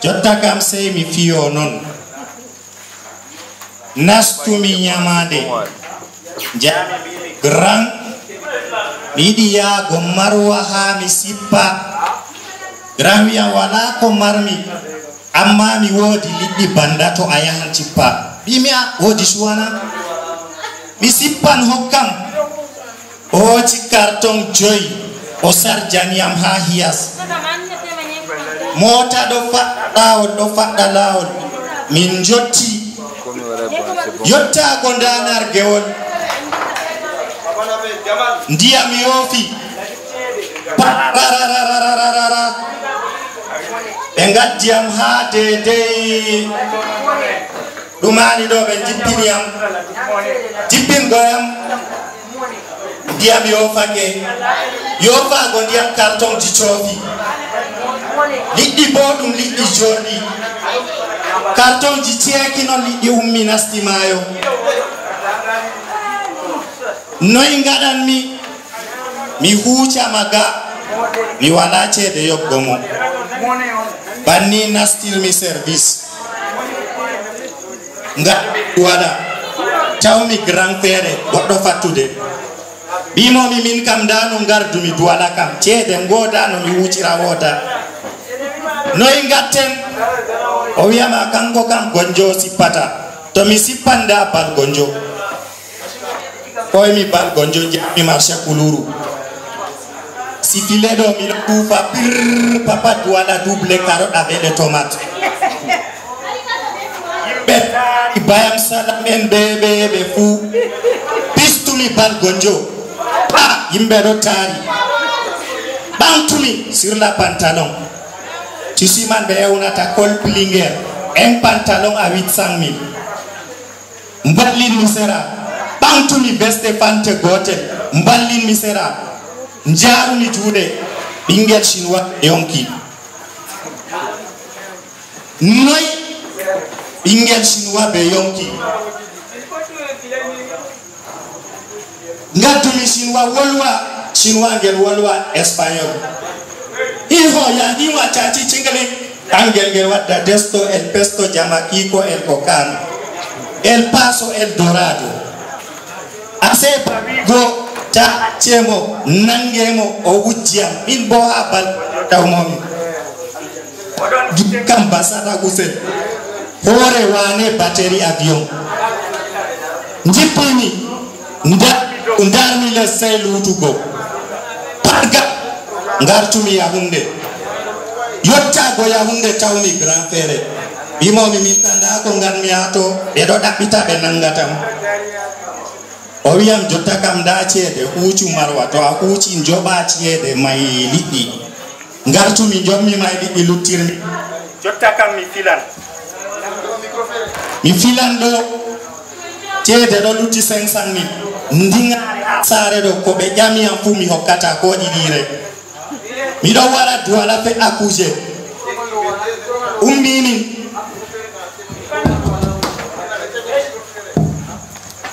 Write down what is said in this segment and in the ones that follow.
jotta kam sey mi fiyo non nastumi nyamade jami grand mi yiɗi yaago marwa ha mi sippa grand wiya wala ko marmi amma mi wodi liɗɗi banda to a yahan cippa bimi a wodi suwana mi sippan hokkam o ci carton joy o sarjaniyam ha hiyas mota do faɗɗa lawol min jotti yottago ndanar gewol ndiyam yoofi parararararara ɓe gaddiyam ha dedei ɗumani ɗo ɓe jippiniyam jippingoyam ndiyam yofago ndiyam carton ji coofi liɗɗi bo ɗum liɗɗi joɗi carton ji ceeki non liɗɗi ummi nasti maayo noy gaɗanmi mi huucama ga mi wala ceede yobgo mo banni nastirmi service nga waɗa tawmi grand feere goɗɗo fattude ɓimomi min kam dano gardumi duwala kam ceede godano mi wucira woda noy gatten o wiyama kanko kam gonjo sippata to mi sippanda bal gonjo koymi bal gonjo jami marché kuluru sifile ɗo miɗo ɗuufa pir papa duwala double carotte avec les tomates ɓe bayam salam en ɓe fuu pistumi bal gonjo yimɓe ɗo taari ɓantumi sur la pantalon tisiman ɓe ewnata col plinger un pantalon à 800 000 mballin mi sera ɓantumi veste fante gotel mballin mi sera njarumi juuɗe ɓingel chinois yonki noy ɓingel chinois ɓe yonki gaddumi chinois ngel wolwa espagnol hiwa caci cingale angel ngel wadda desto el pesto jamaico el cocano el paso el dorado ase go ta cemo nangemo o wujjiyam min bo ha bal tawmomi kam basata gusel hore wane batterie avion jippini ndarmi le sey lutugo parga ngartumi yahunde yottago yahunde tawmi grand frère bimomi min tanda ko ngarmi ato ɓeɗo ɗaɓɓita ɓe nangatam o wiyam jotta kam da ceede huucu marwa to a huuci joɓa ceede may liɗɗi ngartumi jommi may liɗɗi luttirmi jotta kam mi filan ɗo ceede ɗo lutti 500 000 ndingare sare ɗo ko ɓe ƴamiyam fu mi hokkata ko ɗiɗire miɗo wara duwala fe accouché ummimin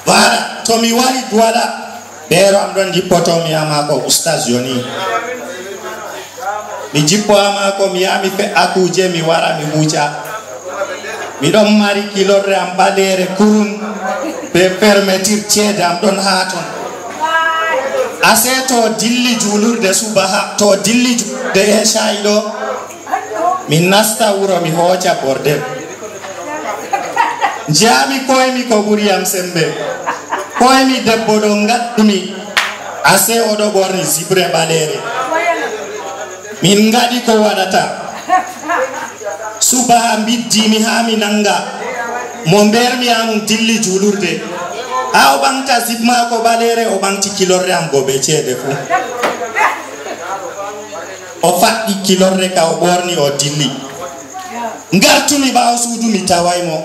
wala to mi wari duwala ɓeero am ɗon jippotomi yama ko oustage joni mi jippoama ko mi yami fe accouché mi wara mi huuca miɗon mari kilorre am ɓaleere kurum be permettir ceede am ɗon ha ton ase to dilli julurde subaha to dilli julurde e shayi ɗo mi nasta wuro mi hooca bordel jami koymi ko ɓuriyam sembe koymi debbo ɗo gaɗɗumi ase oɗo ɓorni zibre ɓaleere min gaɗi ko waɗata subaha biddimi ha mi nanga mo mbermiyam dilli julurde ha o ɓamta zip mako ɓaleere o ɓamti kilorre am go ɓe ceede fu o faɗɗi kilorre ka o ɓorni o dilli gartumi ɓawo suudu mi tawaymo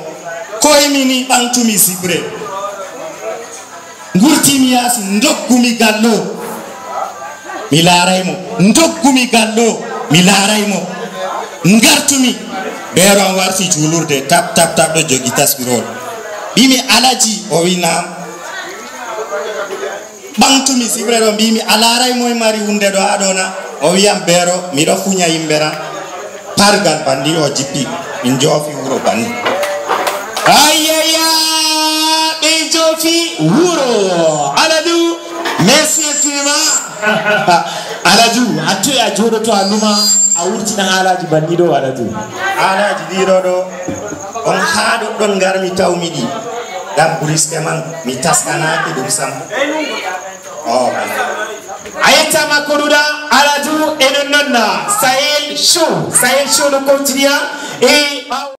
koymini ɓamtumi zibre gurtimi yaasi doggumi gallo mi laaraymo doggumi gallo mi laaraymo gartumi ɓeero am warti julurde tap ɗo jogi taspirol mbimi alaji o winam ɓamtumi sibre ɗo mbimi a laaray moye mari hunde ɗo haɗona o wiyam ɓeero miɗo fuña yimɓe ran pargal bandi o jippi min jofi wuro banni ayaya ɓe jofi wuro Aladou merci infiniment Aladou hattoy a joɗoto a numa a wurtina haalaji banni ɗo Aladou haalaji ɗiɗo ɗo on haɗo ɗon garmi tawmiɗi ɗam ɓuriske man mi taskanaki ɗum sam a yettama koɗuɗa Aladou enon noon Sahel Show no continue et